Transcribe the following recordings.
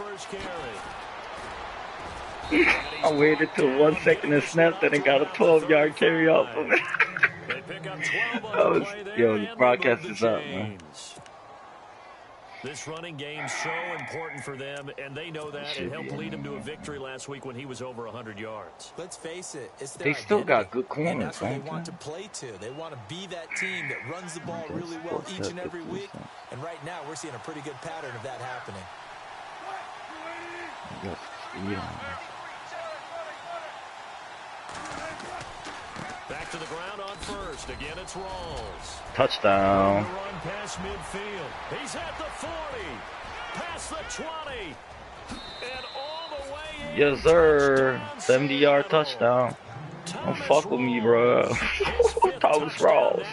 first carry. I waited till 1 second to snap, then I got a 12-yard carry off of it. They pick up 12 on the play there, the broadcast is up, man. This running game's so important for them, and they know that. It helped lead them to a victory last week when he was over 100 yards. Let's face it, it's their they still identity, got good corners, and that's what right? they want to play to. They want to be that team that runs the ball really well each and every week. And right now, we're seeing a pretty good pattern of that happening. Back to the ground on first. Again, it's Rawls. Touchdown. Run past midfield. He's at the 40. Past the 20. And all the way in. Yes, sir. 70-yard touchdown. Don't fuck with me, bro. Thomas Rawls.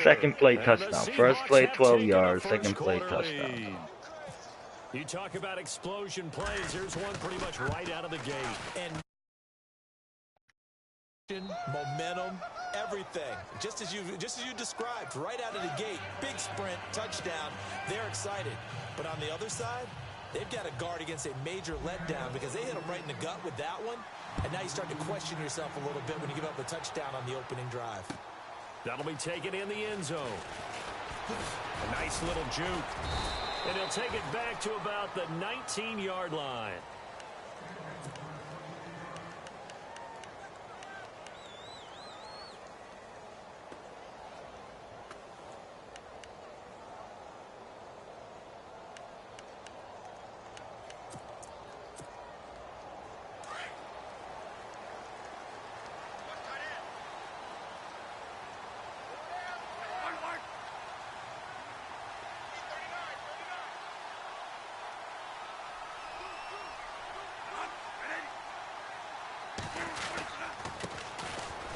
Second play touchdown. First play 12 yards. Second play touchdown. You talk about explosion plays. Here's one pretty much right out of the gate. And momentum, everything, just as you described, right out of the gate. Big sprint, touchdown. They're excited, but on the other side, they've got to guard against a major letdown because they hit them right in the gut with that one, and now you start to question yourself a little bit when you give up a touchdown on the opening drive. That'll be taken in the end zone. A nice little juke, and he'll take it back to about the 19-yard line.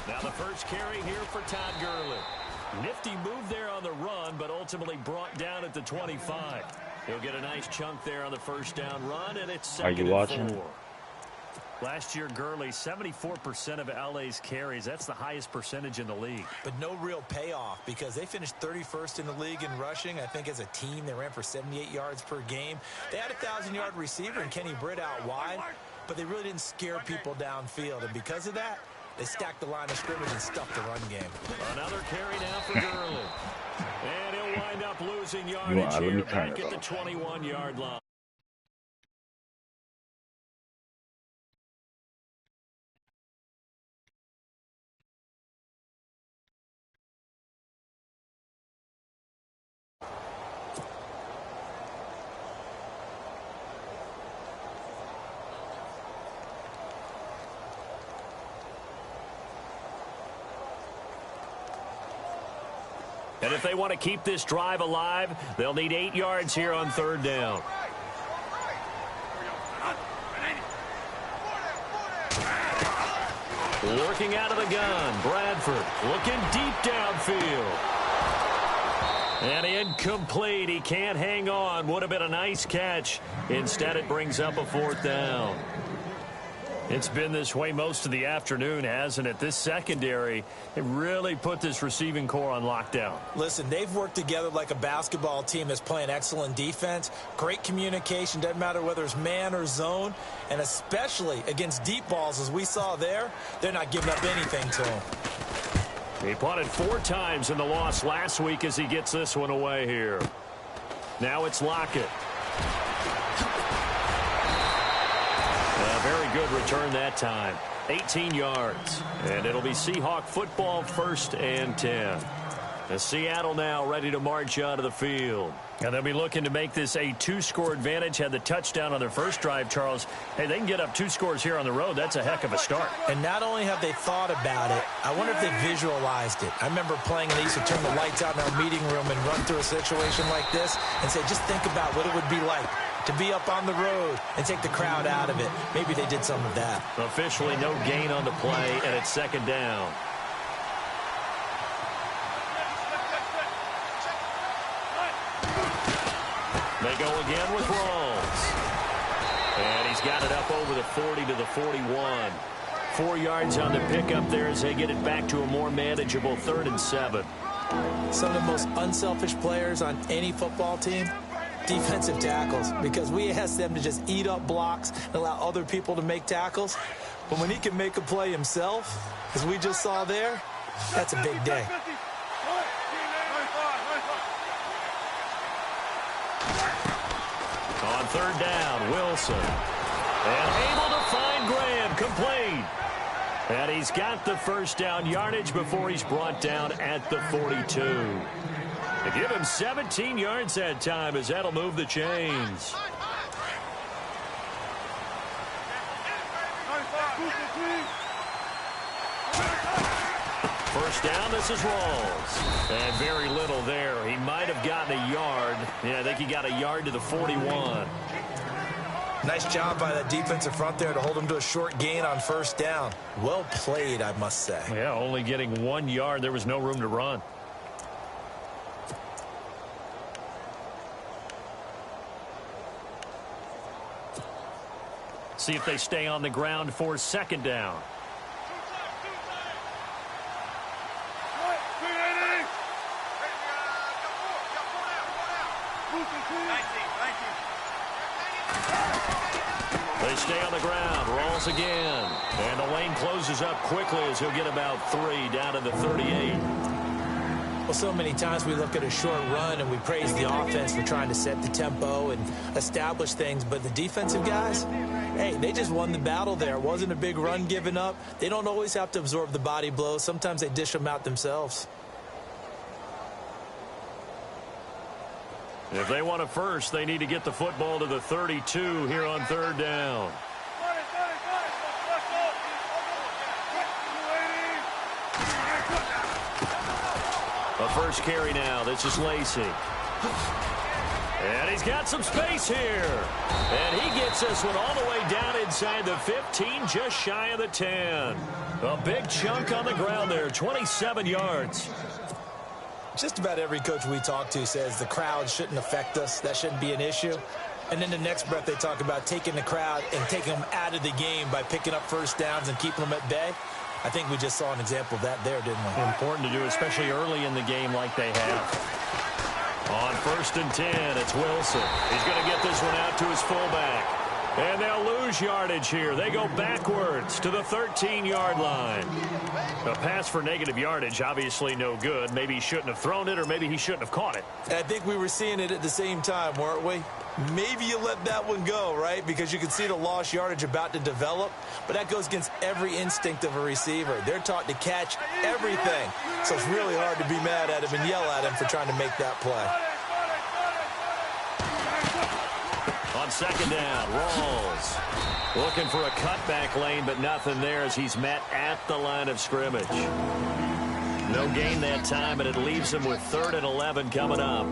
Now the first carry here for Todd Gurley. Nifty move there on the run, but ultimately brought down at the 25. He'll get a nice chunk there on the first down run, and it's second and 4. Last year, Gurley, 74% of LA's carries. That's the highest percentage in the league. But no real payoff because they finished 31st in the league in rushing. I think as a team, they ran for 78 yards per game. They had a 1,000-yard receiver in Kenny Britt out wide, but they really didn't scare people downfield. And because of that, they stacked the line of scrimmage and stuffed the run game. Another carry now for Gurley. And he'll wind up losing yardage here back at the 21-yard line. And if they want to keep this drive alive, they'll need 8 yards here on third down. Working out of the gun, Bradford looking deep downfield. And incomplete. He can't hang on. Would have been a nice catch. Instead, it brings up a fourth down. It's been this way most of the afternoon, hasn't it? This secondary, it really put this receiving core on lockdown. Listen, they've worked together like a basketball team that's playing excellent defense. Great communication, doesn't matter whether it's man or zone. And especially against deep balls, as we saw there, they're not giving up anything to them. He punted 4 times in the loss last week as he gets this one away here. Now it's Lockett. Very good return that time. 18 yards. And it'll be Seahawk football, 1st and 10. The Seattle now ready to march out of the field. And they'll be looking to make this a 2-score advantage. Had the touchdown on their first drive, Charles. Hey, they can get up 2 scores here on the road. That's a heck of a start. And not only have they thought about it, I wonder if they visualized it. I remember playing, and they used to turn the lights out in our meeting room and run through a situation like this and say, just think about what it would be like to be up on the road and take the crowd out of it. Maybe they did some of that. Officially no gain on the play, and it's second down. They go again with Rawls. And he's got it up over the 40 to the 41. 4 yards on the pickup there as they get it back to a more manageable 3rd and 7. Some of the most unselfish players on any football team, Defensive tackles, because we ask them to just eat up blocks and allow other people to make tackles. But when he can make a play himself, as we just saw there, that's a big day. On third down, Wilson. And able to find Graham, complete. And he's got the first down yardage before he's brought down at the 42. To give him 17 yards that time, as that'll move the chains. First down, this is Rawls. And very little there. He might have gotten a yard. Yeah, I think he got a yard to the 41. Nice job by that defensive front there to hold him to a short gain on first down. Well played, I must say. Yeah, only getting 1 yard. There was no room to run. See if they stay on the ground for second down. They stay on the ground. Rawls again. And the lane closes up quickly as he'll get about 3 down to the 38. Well, so many times we look at a short run and we praise the offense for trying to set the tempo and establish things. But the defensive guys, hey, they just won the battle there. It wasn't a big run given up. They don't always have to absorb the body blows. Sometimes they dish them out themselves. If they want a first, they need to get the football to the 32 here on third down. A first carry now. This is Lacey. And he's got some space here. And he gets this one all the way down inside the 15, just shy of the 10. A big chunk on the ground there, 27 yards. Just about every coach we talk to says the crowd shouldn't affect us. That shouldn't be an issue. And then the next breath they talk about taking the crowd and taking them out of the game by picking up first downs and keeping them at bay. I think we just saw an example of that there, didn't we? Important to do, especially early in the game like they have. On first and 10, it's Wilson. He's going to get this one out to his fullback. And they'll lose yardage here. They go backwards to the 13-yard line. A pass for negative yardage, obviously no good. Maybe he shouldn't have thrown it, or maybe he shouldn't have caught it. I think we were seeing it at the same time, weren't we? Maybe you let that one go, right? Because you can see the lost yardage about to develop. But that goes against every instinct of a receiver. They're taught to catch everything. So it's really hard to be mad at him and yell at him for trying to make that play. On second down, Rawls looking for a cutback lane, but nothing there as he's met at the line of scrimmage. No gain that time, and it leaves him with 3rd and 11 coming up.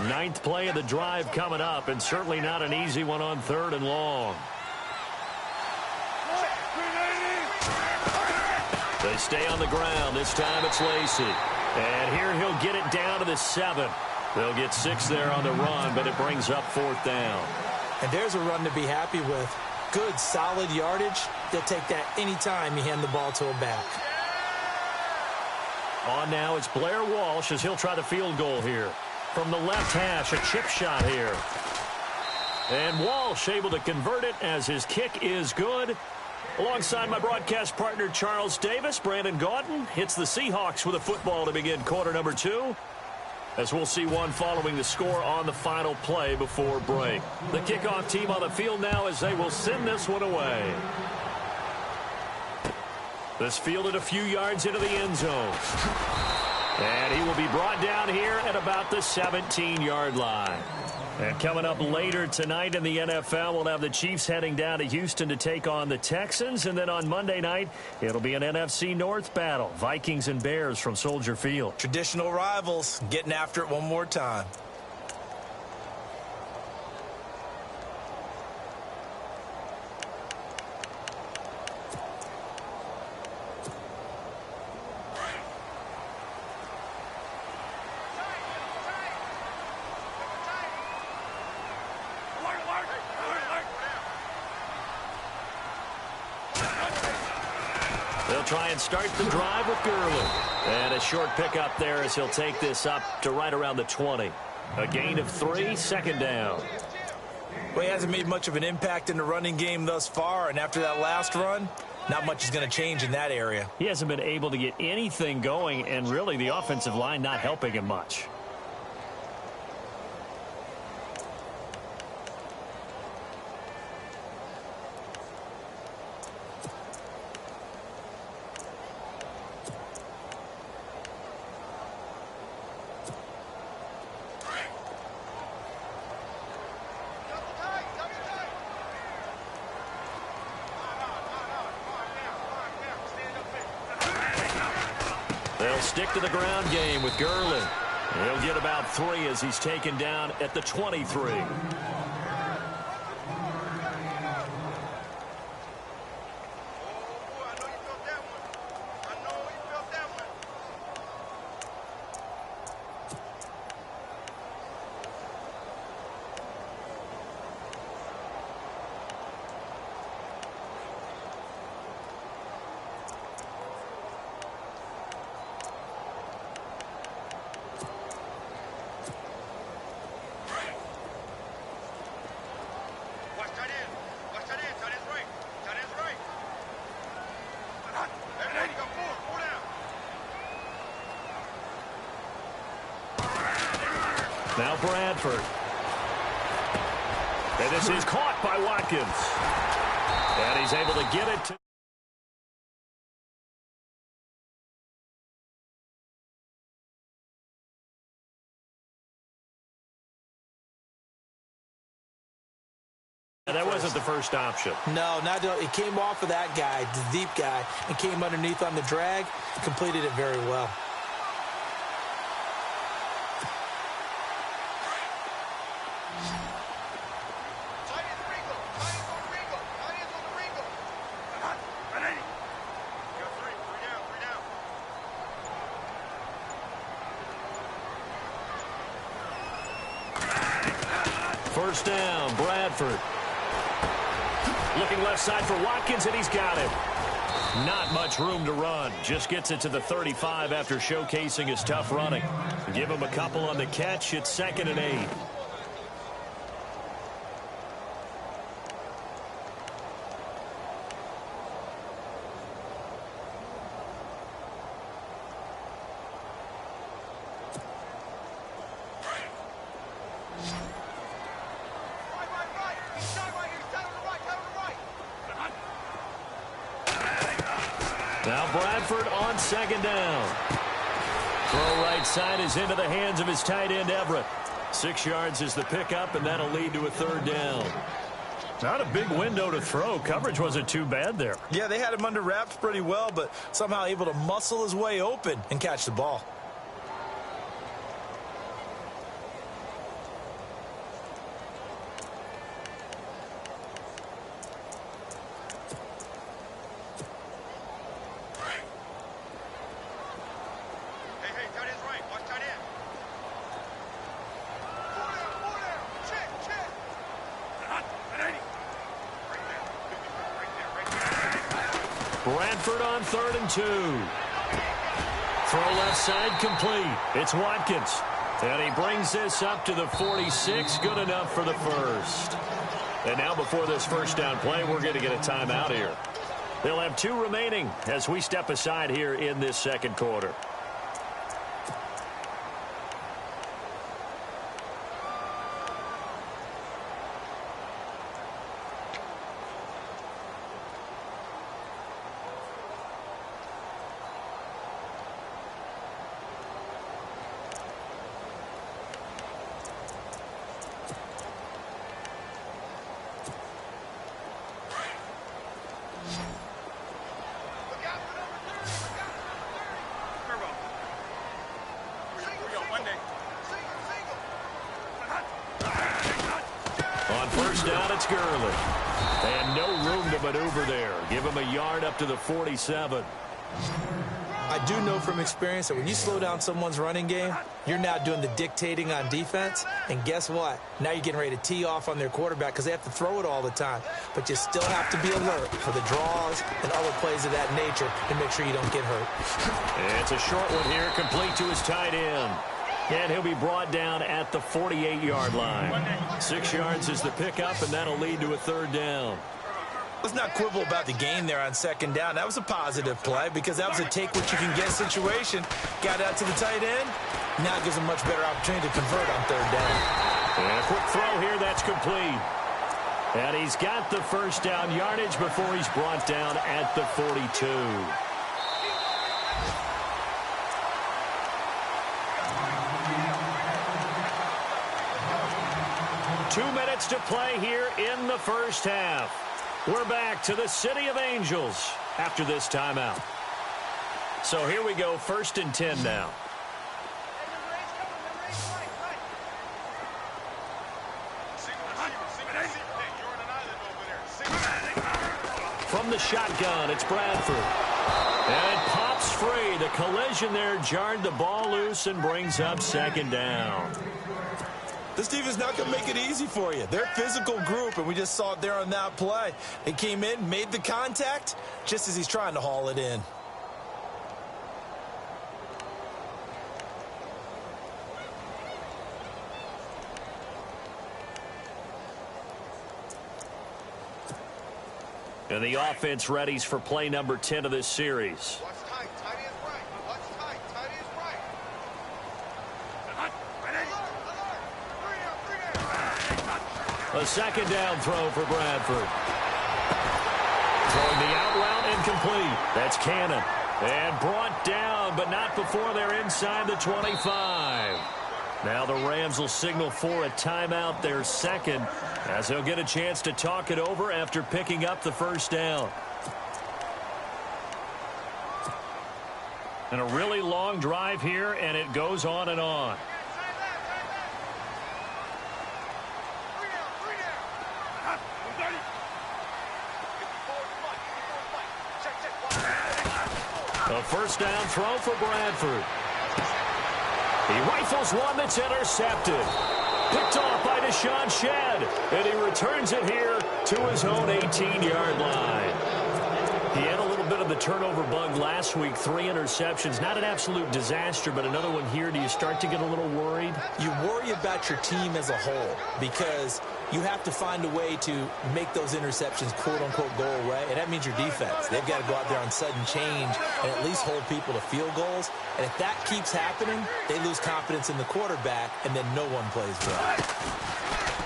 Ninth play of the drive coming up, and certainly not an easy one on 3rd and long. They stay on the ground. This time it's Lacey. And here he'll get it down to the 7. They'll get 6 there on the run, but it brings up 4th down. And there's a run to be happy with. Good, solid yardage. They'll take that anytime you hand the ball to a back. On now, it's Blair Walsh as he'll try the field goal here. From the left hash, a chip shot here. And Walsh able to convert it as his kick is good. Alongside my broadcast partner, Charles Davis, Brandon Gaudin hits the Seahawks with a football to begin quarter number 2. As we'll see one following the score on the final play before break. The kickoff team on the field now as they will send this one away. This fielded a few yards into the end zone. And he will be brought down here at about the 17-yard line. And coming up later tonight in the NFL, we'll have the Chiefs heading down to Houston to take on the Texans. And then on Monday night, it'll be an NFC North battle. Vikings and Bears from Soldier Field. Traditional rivals getting after it one more time. They'll try and start the drive with Gurley. And a short pickup there as he'll take this up to right around the 20. A gain of 3, second down. Well, he hasn't made much of an impact in the running game thus far, and after that last run, not much is going to change in that area. He hasn't been able to get anything going, and really the offensive line not helping him much. They'll stick to the ground game with Gurley. He'll get about 3 as he's taken down at the 23. Now Bradford. And this is caught by Watkins. And he's able to get it to... That wasn't the first option. No, not it came off of that guy, the deep guy, and came underneath on the drag, completed it very well. First down, Bradford. Looking left side for Watkins, and he's got it. Not much room to run. Just gets it to the 35 after showcasing his tough running. Give him a couple on the catch. It's 2nd and 8. Now Bradford on 2nd down. Throw right side is into the hands of his tight end, Everett. 6 yards is the pickup, and that'll lead to a 3rd down. Not a big window to throw. Coverage wasn't too bad there. Yeah, they had him under wraps pretty well, but somehow able to muscle his way open and catch the ball. Bradford on 3rd and 2. Throw left side complete. It's Watkins. And he brings this up to the 46. Good enough for the first. And now before this first down play, we're going to get a timeout here. They'll have 2 remaining as we step aside here in this 2nd quarter. On first down, it's Gurley. And no room to maneuver there. Give him a yard up to the 47. I do know from experience that when you slow down someone's running game, you're now doing the dictating on defense. And guess what? Now you're getting ready to tee off on their quarterback because they have to throw it all the time. But you still have to be alert for the draws and other plays of that nature to make sure you don't get hurt. It's a short one here, complete to his tight end. And he'll be brought down at the 48-yard line. 6 yards is the pickup, and that'll lead to a third down. Let's not quibble about the gain there on second down. That was a positive play because that was a take-what-you-can-get situation. Got out to the tight end. Now it gives him a much better opportunity to convert on third down. And a quick throw here, that's complete. And he's got the first down yardage before he's brought down at the 42. 2 minutes to play here in the first half. We're back to the City of Angels after this timeout. So here we go, 1st and 10 now. From the shotgun, it's Bradford. And it pops free. The collision there jarred the ball loose and brings up second down. This defense is not going to make it easy for you. They're a physical group, and we just saw it there on that play. They came in, made the contact, just as he's trying to haul it in. And the offense readies for play number 10 of this series. Watch tight. Tight is right. Watch tight. Tight is right. A second down throw for Bradford. Throwing the out route incomplete. That's Cannon. And brought down, but not before they're inside the 25. Now the Rams will signal for a timeout, their second, as they'll get a chance to talk it over after picking up the first down. And a really long drive here, and it goes on and on. A first down throw for Bradford. He rifles one that's intercepted. Picked off by Deshaun Shedd. And he returns it here to his own 18-yard line. He had a little bit of the turnover bug last week. 3 interceptions. Not an absolute disaster, but another one here. Do you start to get a little worried? You worry about your team as a whole because you have to find a way to make those interceptions, quote-unquote, go away, and that means your defense. They've got to go out there on sudden change and at least hold people to field goals. And if that keeps happening, they lose confidence in the quarterback, and then no one plays well.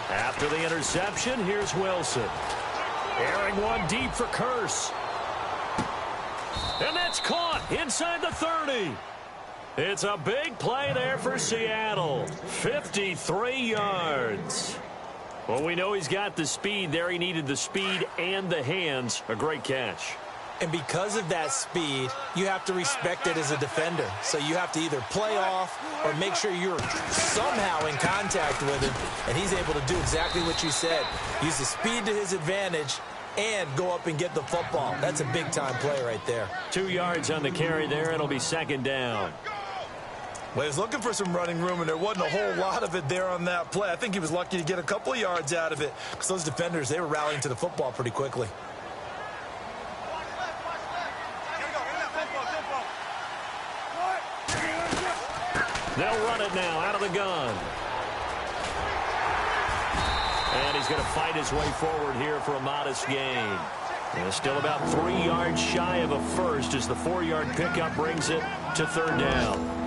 After the interception, here's Wilson. Airing one deep for Curse. And that's caught inside the 30. It's a big play there for Seattle. 53 yards. Well, we know he's got the speed there. He needed the speed and the hands. A great catch. And because of that speed, you have to respect it as a defender. So you have to either play off or make sure you're somehow in contact with him. And he's able to do exactly what you said. Use the speed to his advantage and go up and get the football. That's a big-time play right there. 2 yards on the carry there. It'll be second down. Well, he was looking for some running room, and there wasn't a whole lot of it there on that play. I think he was lucky to get a couple of yards out of it because those defenders, they were rallying to the football pretty quickly. They'll run it now out of the gun. And he's going to fight his way forward here for a modest gain. And still about 3 yards shy of a first as the 4-yard pickup brings it to third down.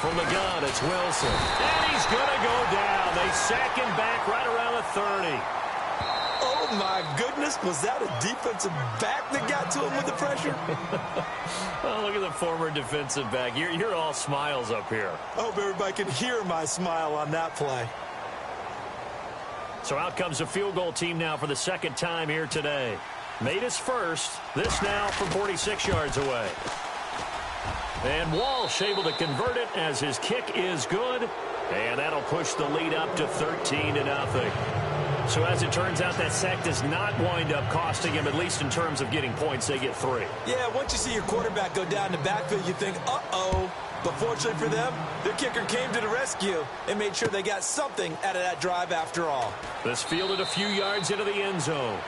From the gun, it's Wilson. And he's going to go down. They sack him back right around the 30. Oh, my goodness. Was that a defensive back that got to him with the pressure? Oh, look at the former defensive back. You're all smiles up here. I hope everybody can hear my smile on that play. So out comes a field goal team now for the second time here today. Made his first. This now from 46 yards away. And Walsh able to convert it as his kick is good. And that'll push the lead up to 13-0. So as it turns out, that sack does not wind up costing him, at least in terms of getting points. They get 3. Yeah, once you see your quarterback go down the backfield, you think, uh-oh. But fortunately for them, their kicker came to the rescue and made sure they got something out of that drive after all. This fielded a few yards into the end zone.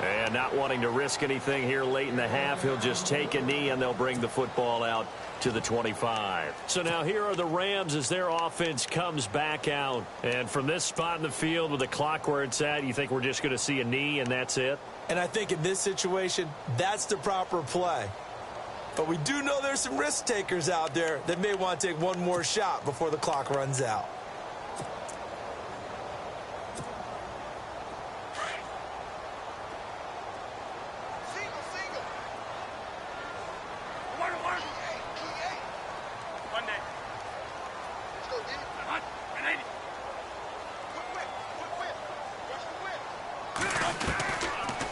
And not wanting to risk anything here late in the half, he'll just take a knee and they'll bring the football out to the 25. So now here are the Rams as their offense comes back out. And from this spot in the field with the clock where it's at, you think we're just going to see a knee and that's it? And I think in this situation, that's the proper play. But we do know there's some risk takers out there that may want to take one more shot before the clock runs out.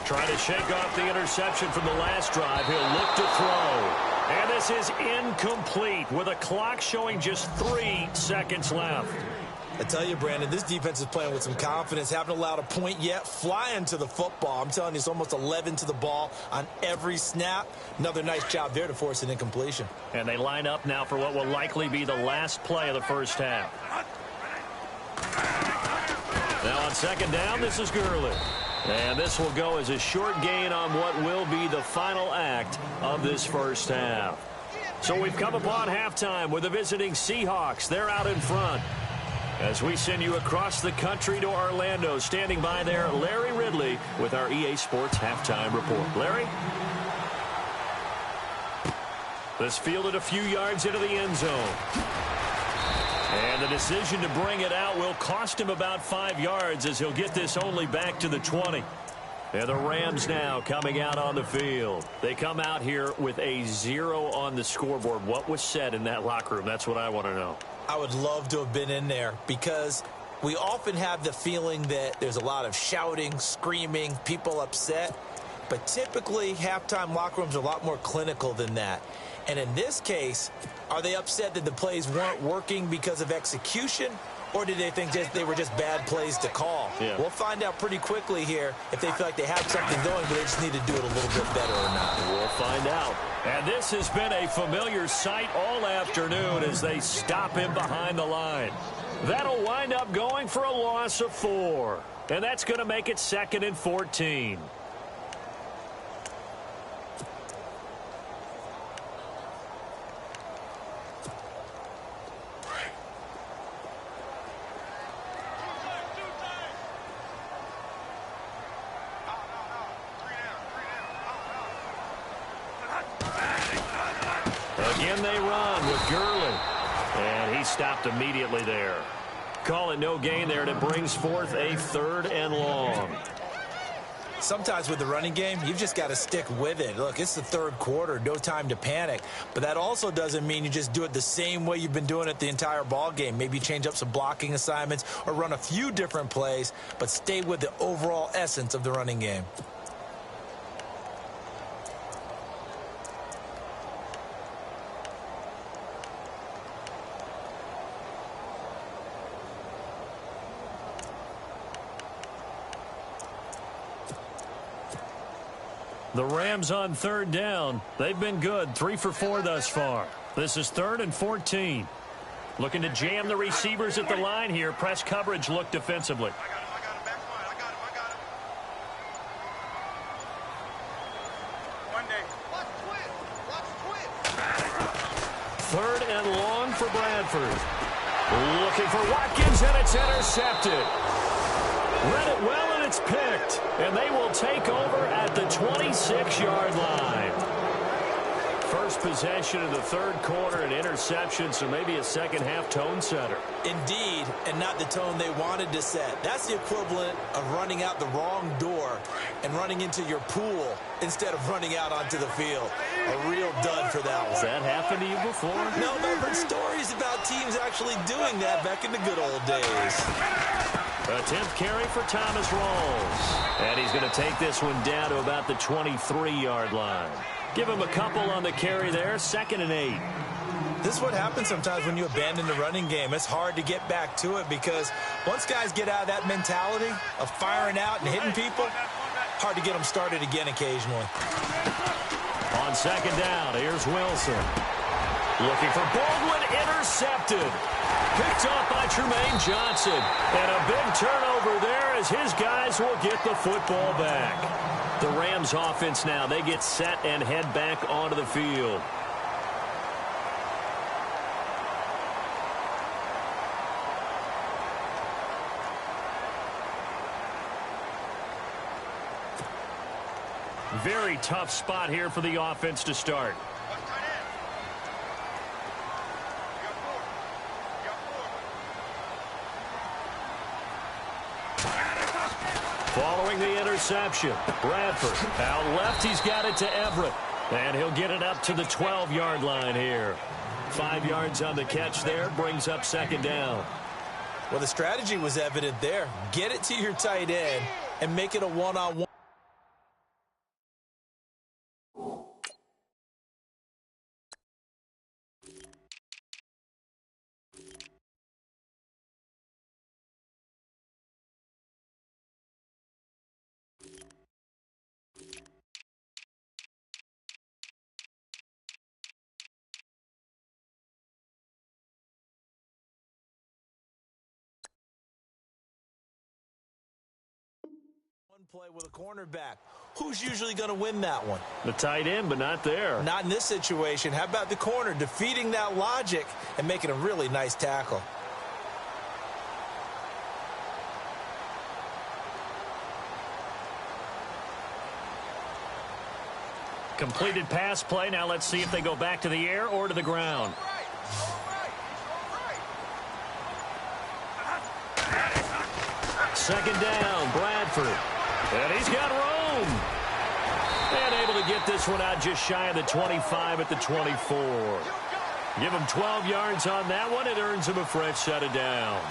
Trying to shake off the interception from the last drive. He'll look to throw. And this is incomplete with a clock showing just 3 seconds left. I tell you, Brandon, this defense is playing with some confidence. Haven't allowed a point yet. Flying to the football. I'm telling you, it's almost 11 to the ball on every snap. Another nice job there to force an incompletion. And they line up now for what will likely be the last play of the first half. Now on second down, this is Gurley. And this will go as a short gain on what will be the final act of this first half. So we've come upon halftime with the visiting Seahawks. They're out in front. As we send you across the country to Orlando, standing by there, Larry Ridley with our EA Sports Halftime Report. Larry? This fielded a few yards into the end zone. And the decision to bring it out will cost him about 5 yards as he'll get this only back to the 20. And the Rams now coming out on the field. They come out here with a 0 on the scoreboard. What was said in that locker room? That's what I want to know. I would love to have been in there because we often have the feeling that there's a lot of shouting, screaming, people upset. But typically, halftime locker rooms are a lot more clinical than that. And in this case, are they upset that the plays weren't working because of execution? Or did they think they were just bad plays to call? Yeah. We'll find out pretty quickly here if they feel like they have something going, but they just need to do it a little bit better or not. We'll find out. And this has been a familiar sight all afternoon as they stop him behind the line. That'll wind up going for a loss of 4. And that's going to make it 2nd and 14. Again they run with Gurley. And he stopped immediately there. Call it no gain there, and it brings forth a 3rd and long. Sometimes with the running game, you've just got to stick with it. Look, it's the 3rd quarter, no time to panic. But that also doesn't mean you just do it the same way you've been doing it the entire ball game. Maybe change up some blocking assignments or run a few different plays, but stay with the overall essence of the running game. The Rams on 3rd down. They've been good, 3 for 4 thus far. This is 3rd and 14. Looking to jam the receivers at the line here. Press coverage look defensively. I got him, back line. I got him. One day. Watch twin. 3rd and long for Bradford. Looking for Watkins, and it's intercepted. Read it well, and it's picked. And they will take over at the 26-yard line. First possession of the 3rd quarter, an interception, so maybe a second-half tone setter. Indeed, and not the tone they wanted to set. That's the equivalent of running out the wrong door and running into your pool instead of running out onto the field. A real dud for that one. Has that happened to you before? No, but I've heard stories about teams actually doing that back in the good old days. A 10th carry for Thomas Rawls. And he's going to take this one down to about the 23-yard line. Give him a couple on the carry there. 2nd and 8. This is what happens sometimes when you abandon the running game. It's hard to get back to it because once guys get out of that mentality of firing out and hitting people, hard to get them started again occasionally. On 2nd down, here's Wilson. Looking for Baldwin, intercepted. Picked off by Tremaine Johnson. And a big turnover there as his guys will get the football back. The Rams offense now, they get set and head back onto the field. Very tough spot here for the offense to start. Following the interception, Bradford out left. He's got it to Everett. And he'll get it up to the 12-yard line here. 5 yards on the catch there. Brings up 2nd down. Well, the strategy was evident there. Get it to your tight end and make it a one-on-one. Play with a cornerback. Who's usually going to win that one? The tight end, but not there. Not in this situation. How about the corner defeating that logic and making a really nice tackle? Completed pass play. Now let's see if they go back to the air or to the ground. Second down, Bradford. And he's got room. And able to get this one out just shy of the 25 at the 24. Give him 12 yards on that one. It earns him a fresh set of downs.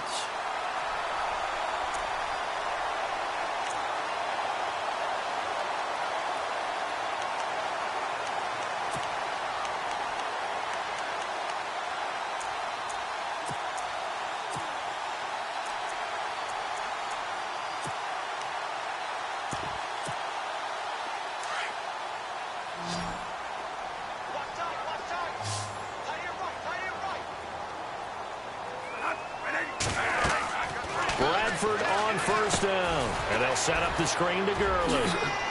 Bradford on 1st down. And they'll set up the screen to Gurley.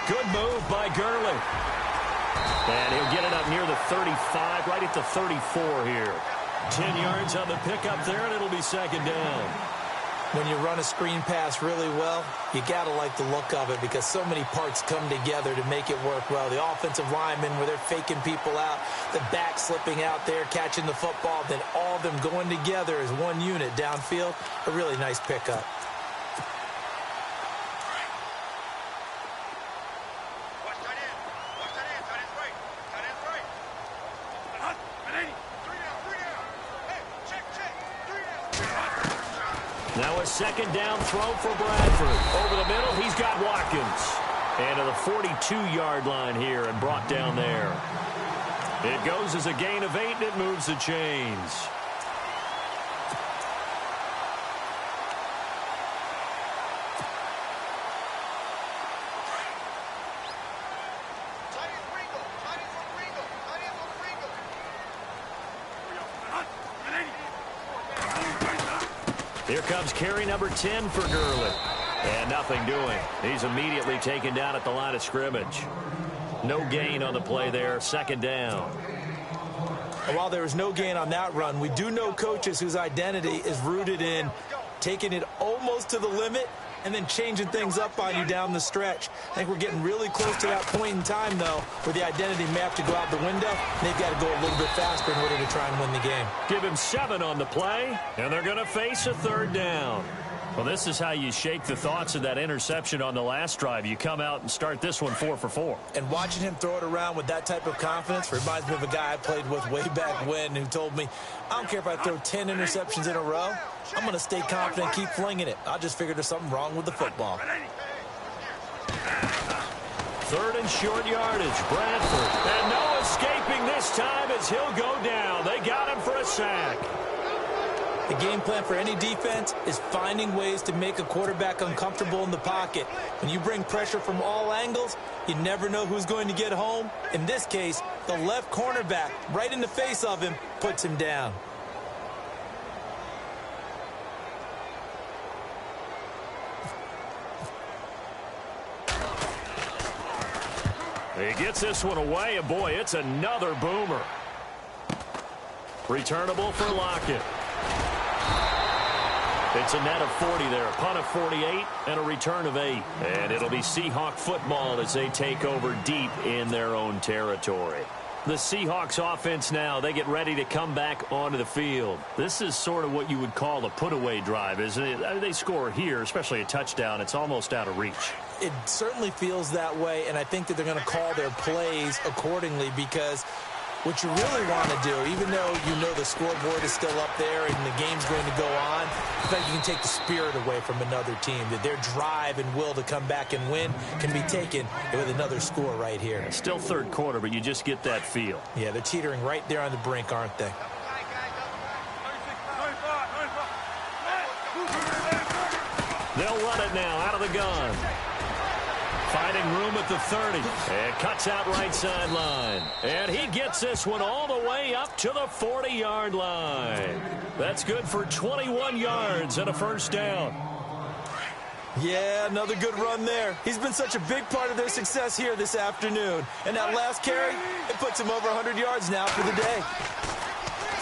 Good move by Gurley. And he'll get it up near the 35, right at the 34 here. 10 yards on the pickup there, and it'll be 2nd down. When you run a screen pass really well, you got to like the look of it because so many parts come together to make it work well. The offensive linemen where they're faking people out, the back slipping out there, catching the football, then all of them going together as one unit downfield. A really nice pickup. Now a 2nd down throw for Bradford. Over the middle, he's got Watkins. And to the 42-yard line here and brought down there. It goes as a gain of 8, and it moves the chains. Here comes carry number 10 for Gurley. And nothing doing. He's immediately taken down at the line of scrimmage. No gain on the play there. 2nd down. And while there was no gain on that run, we do know coaches whose identity is rooted in taking it almost to the limit and then changing things up on you down the stretch. I think we're getting really close to that point in time, though, where the identity may have to go out the window. They've got to go a little bit faster in order to try and win the game. Give him 7 on the play, and they're going to face a 3rd down. Well, this is how you shake the thoughts of that interception on the last drive. You come out and start this one 4 for 4. And watching him throw it around with that type of confidence reminds me of a guy I played with way back when who told me, I don't care if I throw 10 interceptions in a row. I'm going to stay confident and keep flinging it. I just figured there's something wrong with the football. 3rd and short yardage. Bradford. And no escaping this time as he'll go down. They got him for a sack. The game plan for any defense is finding ways to make a quarterback uncomfortable in the pocket. When you bring pressure from all angles, you never know who's going to get home. In this case, the left cornerback, right in the face of him, puts him down. He gets this one away, and boy, it's another boomer. Returnable for Lockett. It's a net of 40 there, a punt of 48, and a return of 8. And it'll be Seahawk football as they take over deep in their own territory. The Seahawks offense now, they get ready to come back onto the field. This is sort of what you would call a put-away drive, isn't it? I mean, they score here, especially a touchdown. It's almost out of reach. It certainly feels that way, and I think that they're going to call their plays accordingly because what you really want to do, even though you know the scoreboard is still up there and the game's going to go on, I think you can take the spirit away from another team, that their drive and will to come back and win can be taken with another score right here. It's still 3rd quarter, but you just get that feel. Yeah, they're teetering right there on the brink, aren't they? They'll run it now out of the gun. Finding room at the 30. And cuts out right sideline. And he gets this one all the way up to the 40-yard line. That's good for 21 yards and a first down. Yeah, another good run there. He's been such a big part of their success here this afternoon. And that last carry, it puts him over 100 yards now for the day.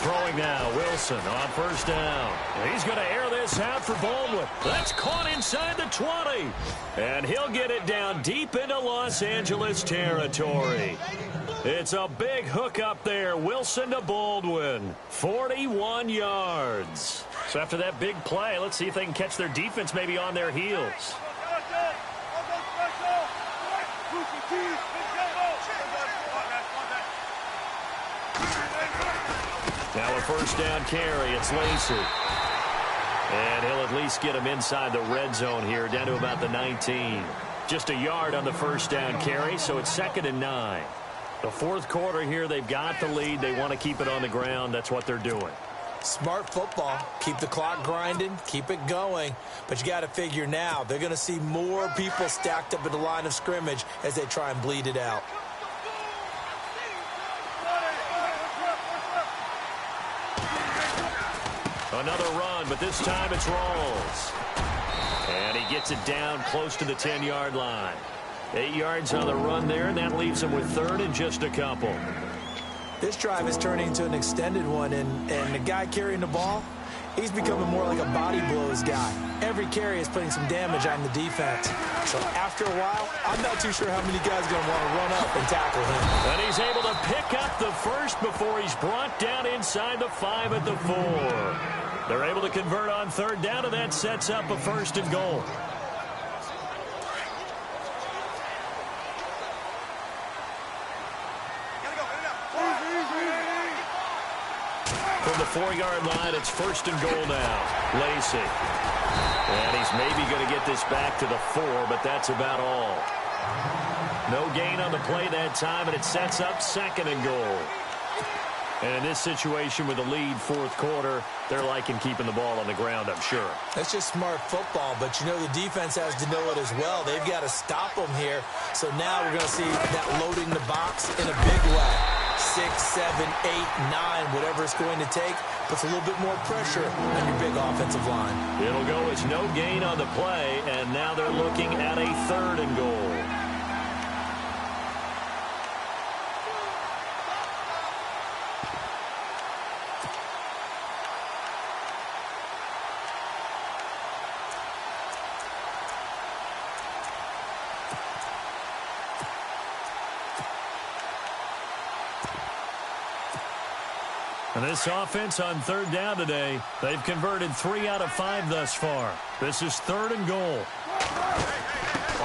Throwing now, Wilson on first down. He's going to air this out for Baldwin. That's caught inside the 20. And he'll get it down deep into Los Angeles territory. It's a big hook up there. Wilson to Baldwin. 41 yards. So after that big play, let's see if they can catch their defense maybe on their heels. Now a first down carry. It's Lacy. And he'll at least get him inside the red zone here, down to about the 19. Just a yard on the first down carry, so it's 2nd and 9. The 4th quarter here, they've got the lead. They want to keep it on the ground. That's what they're doing. Smart football. Keep the clock grinding. Keep it going. But you got to figure now, they're going to see more people stacked up at the line of scrimmage as they try and bleed it out. Another run, but this time it's Rawls. And he gets it down close to the 10-yard line. 8 yards on the run there, and that leaves him with 3rd and just a couple. This drive is turning into an extended one, and the guy carrying the ball, he's becoming more like a body blows guy. Every carry is putting some damage on the defense. So after a while, I'm not too sure how many guys are going to want to run up and tackle him. And he's able to pick up the first before he's brought down inside the 5 at the 4. They're able to convert on 3rd down, and that sets up a 1st and goal. From the 4-yard line, it's 1st and goal now. Lacy. And he's maybe going to get this back to the 4, but that's about all. No gain on the play that time, and it sets up 2nd and goal. And in this situation with the lead 4th quarter, they're liking keeping the ball on the ground, I'm sure. That's just smart football, but you know the defense has to know it as well. They've got to stop them here. So now we're going to see that loading the box in a big way. 6, 7, 8, 9, whatever it's going to take, puts a little bit more pressure on your big offensive line. It'll go as no gain on the play, and now they're looking at a 3rd and goal. And this offense on third down today, they've converted 3 out of 5 thus far. This is 3rd and goal.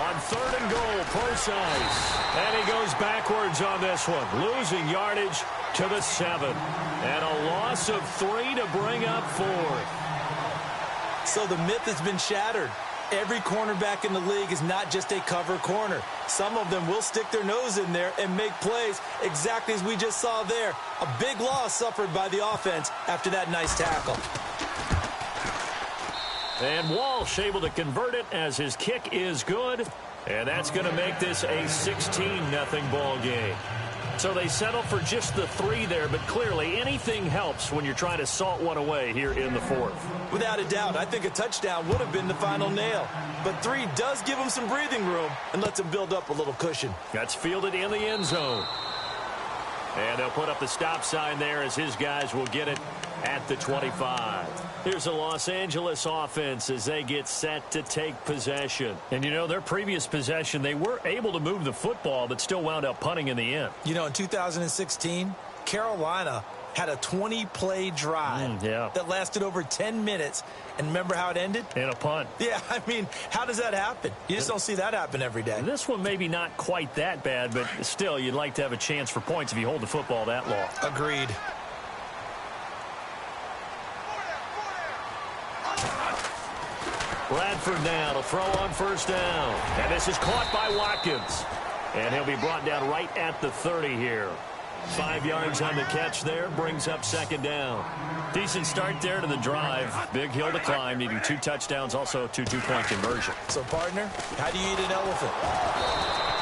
On 3rd and goal, Procise. And he goes backwards on this one, losing yardage to the 7. And a loss of 3 to bring up 4th. So the myth has been shattered. Every cornerback in the league is not just a cover corner. Some of them will stick their nose in there and make plays exactly as we just saw there. A big loss suffered by the offense after that nice tackle. And Walsh able to convert it as his kick is good. And that's going to make this a 16-0 ball game. So they settle for just the 3 there, but clearly anything helps when you're trying to salt one away here in the 4th. Without a doubt, I think a touchdown would have been the final nail. But 3 does give them some breathing room and lets them build up a little cushion. That's fielded in the end zone. And they'll put up the stop sign there as his guys will get it at the 25. Here's the Los Angeles offense as they get set to take possession. And, you know, their previous possession, they were able to move the football, but still wound up punting in the end. You know, in 2016, Carolina had a 20-play drive that lasted over 10 minutes. And remember how it ended? In a punt. Yeah, I mean, how does that happen? You just don't see that happen every day. This one maybe not quite that bad, but still, you'd like to have a chance for points if you hold the football that long. Agreed. Bradford now to throw on 1st down. And this is caught by Watkins. And he'll be brought down right at the 30 here. 5 yards on the catch there, brings up 2nd down. Decent start there to the drive. Big hill to climb, needing 2 touchdowns, also 2 two-point conversion. So, partner, how do you eat an elephant?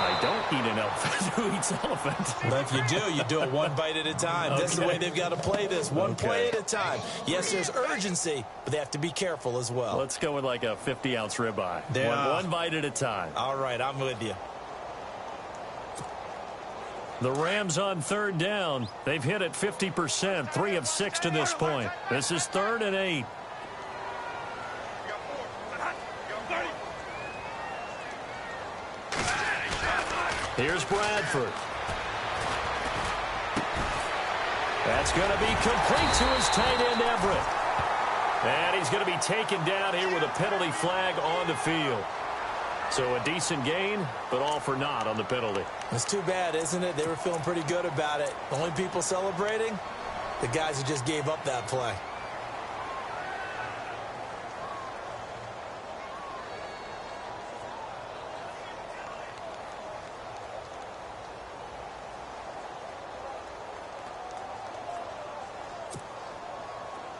I don't eat an elephant. Who eats elephant? Well, if you do, you do it 1 bite at a time. Okay. That's the way they've got to play this. One play at a time. Yes, there's urgency, but they have to be careful as well. Let's go with like a 50-ounce ribeye. One bite at a time. All right, I'm with you. The Rams on 3rd down. They've hit it 50%, 3 of 6 to this point. This is 3rd and 8. Here's Bradford. That's going to be complete to his tight end, Everett. And he's going to be taken down here with a penalty flag on the field. So a decent gain, but all for naught on the penalty. It's too bad, isn't it? They were feeling pretty good about it. The only people celebrating, the guys who just gave up that play.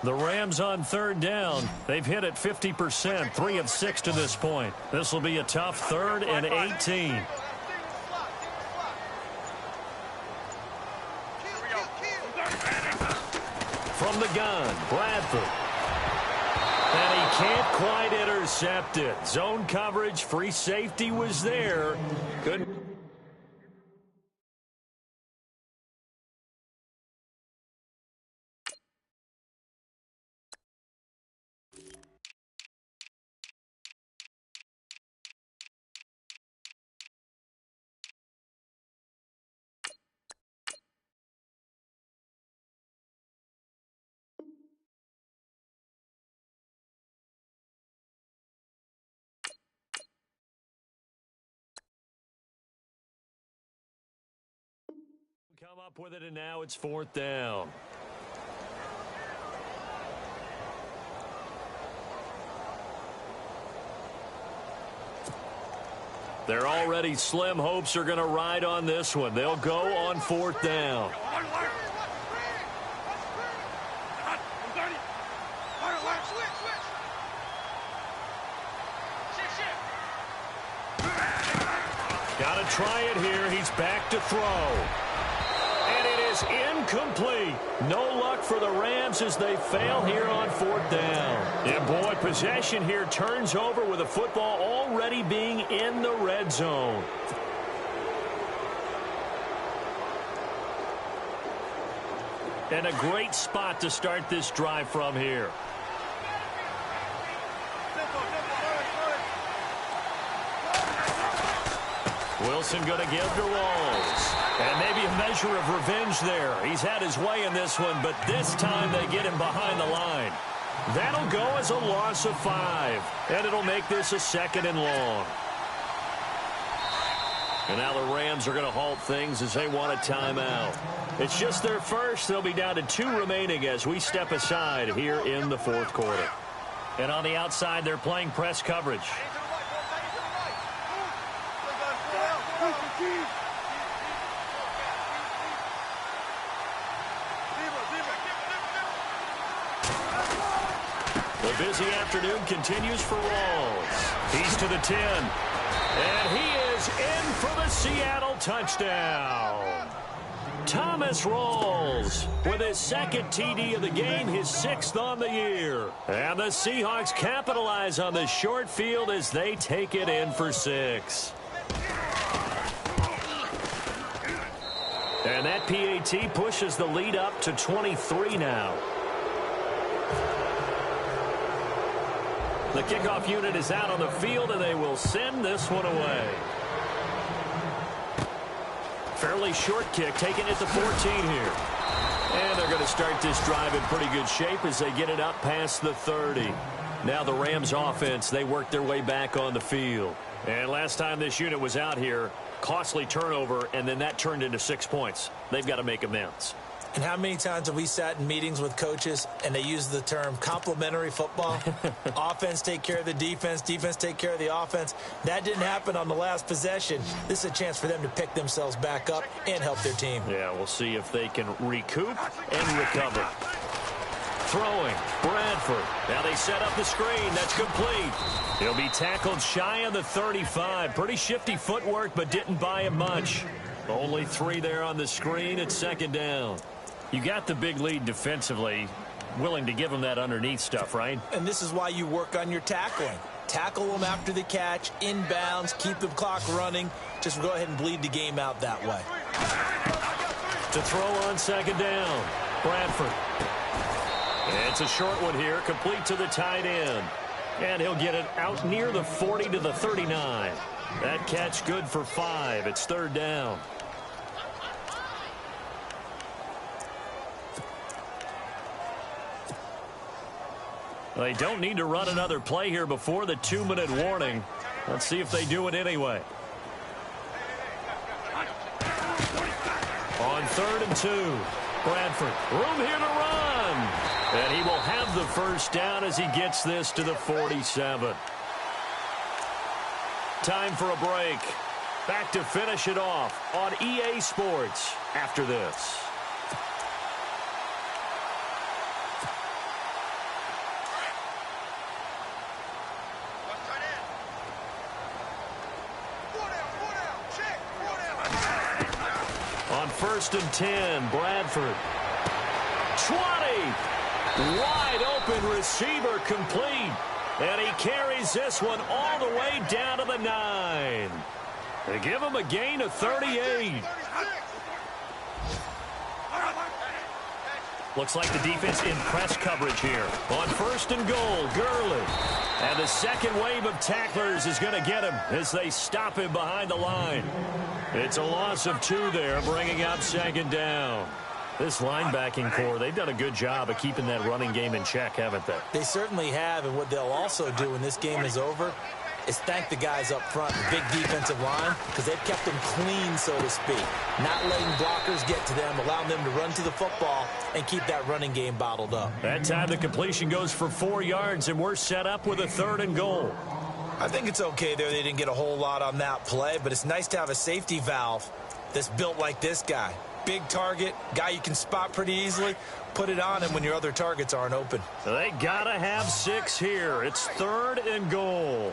The Rams on 3rd down. They've hit it 50%, 3 of 6 to this point. This will be a tough 3rd and 18. From the gun, Bradford. And he can't quite intercept it. Zone coverage, free safety was there. Couldn't. Come up with it, and now it's 4th down. They're already slim hopes are going to ride on this one. They'll go on 4th down. Got to try it here. He's back to throw. And it is incomplete. No luck for the Rams as they fail here on 4th down. And boy, possession here turns over with the football already being in the red zone. And a great spot to start this drive from here. Wilson going to give to Walls. And maybe a measure of revenge there. He's had his way in this one, but this time they get him behind the line. That'll go as a loss of 5, and it'll make this a 2nd and long. And now the Rams are going to halt things as they want a timeout. It's just their first. They'll be down to 2 remaining as we step aside here in the 4th quarter. And on the outside, they're playing press coverage. The busy afternoon continues for Rawls. He's to the 10. And he is in for the Seattle touchdown. Thomas Rawls with his 2nd TD of the game, his 6th on the year. And the Seahawks capitalize on the short field as they take it in for 6. And that PAT pushes the lead up to 23 now. The kickoff unit is out on the field, and they will send this one away. Fairly short kick, taking it to 14 here. And they're going to start this drive in pretty good shape as they get it up past the 30. Now the Rams offense, they work their way back on the field. And last time this unit was out here, costly turnover, and then that turned into 6 points. They've got to make amends. And how many times have we sat in meetings with coaches and they use the term complementary football? Offense take care of the defense, defense take care of the offense. That didn't happen on the last possession. This is a chance for them to pick themselves back up and help their team. Yeah, we'll see if they can recoup and recover. Throwing, Bradford. Now they set up the screen. That's complete. He'll be tackled shy of the 35. Pretty shifty footwork, but didn't buy him much. Only 3 there on the screen at 2nd down. You got the big lead defensively, willing to give them that underneath stuff, right? And this is why you work on your tackling. Tackle them after the catch, inbounds, keep the clock running. Just go ahead and bleed the game out that way. To throw on 2nd down, Bradford. It's a short one here, complete to the tight end. And he'll get it out near the 40 to the 39. That catch good for 5. It's 3rd down. They don't need to run another play here before the 2-minute warning. Let's see if they do it anyway. On 3rd and 2, Bradford, room here to run. And he will have the first down as he gets this to the 47. Time for a break. Back to finish it off on EA Sports after this. On 1st and 10, Bradford. 20. Wide open receiver complete. And he carries this one all the way down to the 9. They give him a gain of 38. Looks like the defense in press coverage here. On 1st and goal, Gurley. And the second wave of tacklers is going to get him as they stop him behind the line. It's a loss of 2 there, bringing up 2nd down. This linebacking core, they've done a good job of keeping that running game in check, haven't they? They certainly have, and what they'll also do when this game is over is thank the guys up front, the big defensive line, because they've kept them clean, so to speak. Not letting blockers get to them, allowing them to run to the football and keep that running game bottled up. That time the completion goes for 4 yards, and we're set up with a 3rd and goal. I think it's okay there. They didn't get a whole lot on that play, but it's nice to have a safety valve that's built like this guy. Big target, guy you can spot pretty easily. Put it on him when your other targets aren't open. They got to have 6 here. It's 3rd and goal.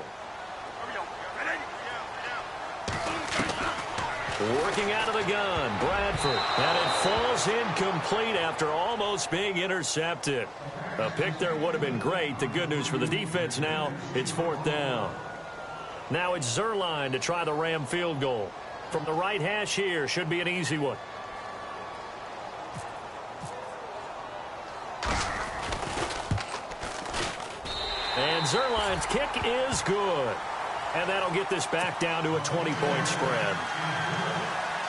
Working out of the gun, Bradford. And it falls incomplete after almost being intercepted. A pick there would have been great. The good news for the defense now, it's 4th down. Now it's Zerline to try the Ram field goal. From the right hash here, should be an easy one. And Zerline's kick is good. And that'll get this back down to a 20-point spread.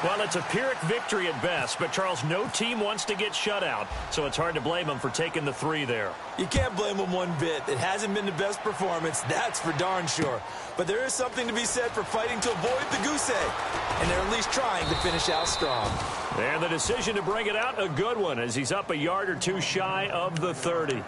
Well, it's a Pyrrhic victory at best, but Charles, no team wants to get shut out, so it's hard to blame them for taking the 3 there. You can't blame them one bit. It hasn't been the best performance, that's for darn sure. But there is something to be said for fighting to avoid the goose egg, and they're at least trying to finish out strong. And the decision to bring it out, a good one, as he's up a yard or 2 shy of the 30.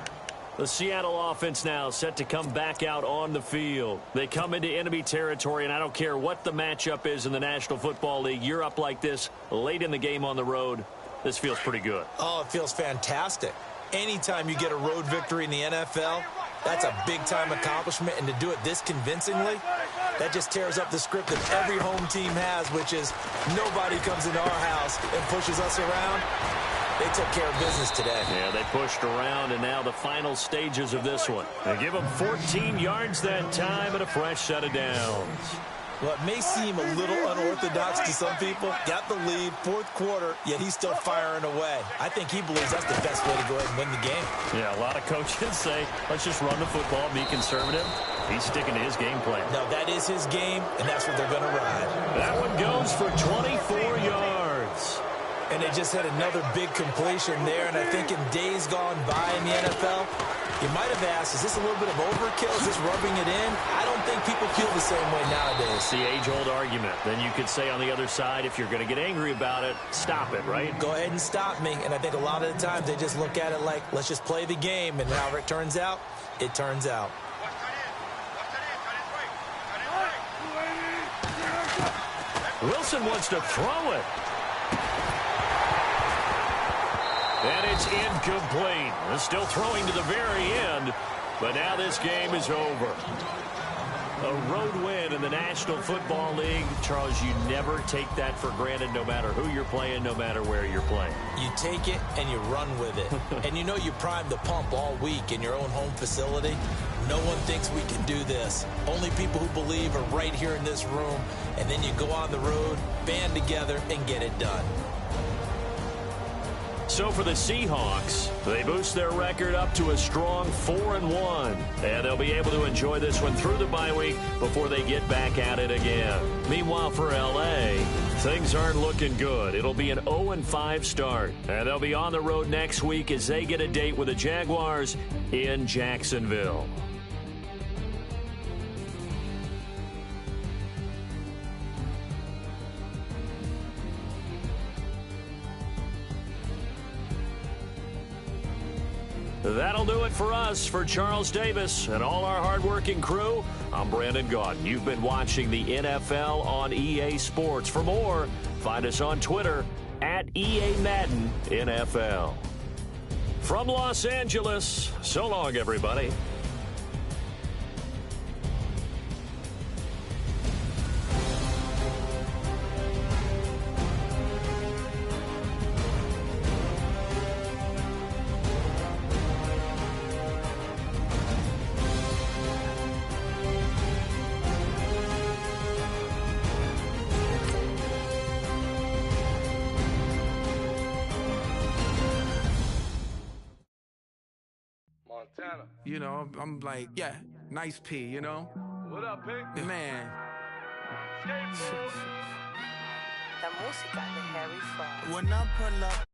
The Seattle offense now set to come back out on the field. They come into enemy territory, and I don't care what the matchup is in the National Football League. You're up like this late in the game on the road. This feels pretty good. Oh, it feels fantastic. Anytime you get a road victory in the NFL, that's a big-time accomplishment, and to do it this convincingly, that just tears up the script that every home team has, which is nobody comes into our house and pushes us around. They took care of business today. Yeah, they pushed around, and now the final stages of this one. They give them 14 yards that time and a fresh set of downs. Well, it may seem a little unorthodox to some people. Got the lead, 4th quarter, yet he's still firing away. I think he believes that's the best way to go ahead and win the game. Yeah, a lot of coaches say, let's just run the football, be conservative. He's sticking to his game plan. No, that is his game, and that's what they're going to ride. That one goes for 24 yards. And they just had another big completion there, and I think in days gone by in the NFL, you might have asked, is this a little bit of overkill? Is this rubbing it in? I don't think people feel the same way nowadays. It's the age-old argument. Then you could say on the other side, if you're going to get angry about it, stop it, right? Go ahead and stop me. And I think a lot of the times they just look at it like, let's just play the game. And however it turns out, it turns out. Wilson wants to throw it. And it's incomplete. They're still throwing to the very end, but now this game is over. A road win in the National Football League. Charles, you never take that for granted no matter who you're playing, no matter where you're playing. You take it and you run with it. And you know you primed the pump all week in your own home facility. No one thinks we can do this. Only people who believe are right here in this room. And then you go on the road, band together, and get it done. So for the Seahawks, they boost their record up to a strong 4-1. And they'll be able to enjoy this one through the bye week before they get back at it again. Meanwhile, for L.A., things aren't looking good. It'll be an 0-5 start. And they'll be on the road next week as they get a date with the Jaguars in Jacksonville. That'll do it for us. For Charles Davis and all our hardworking crew, I'm Brandon Gaudin. You've been watching the NFL on EA Sports. For more, find us on Twitter at EA Madden NFL. From Los Angeles, so long, everybody. You know, I'm like, yeah, nice P, you know? What up, Pink? Man. La música de Harry Fraud. When I pull up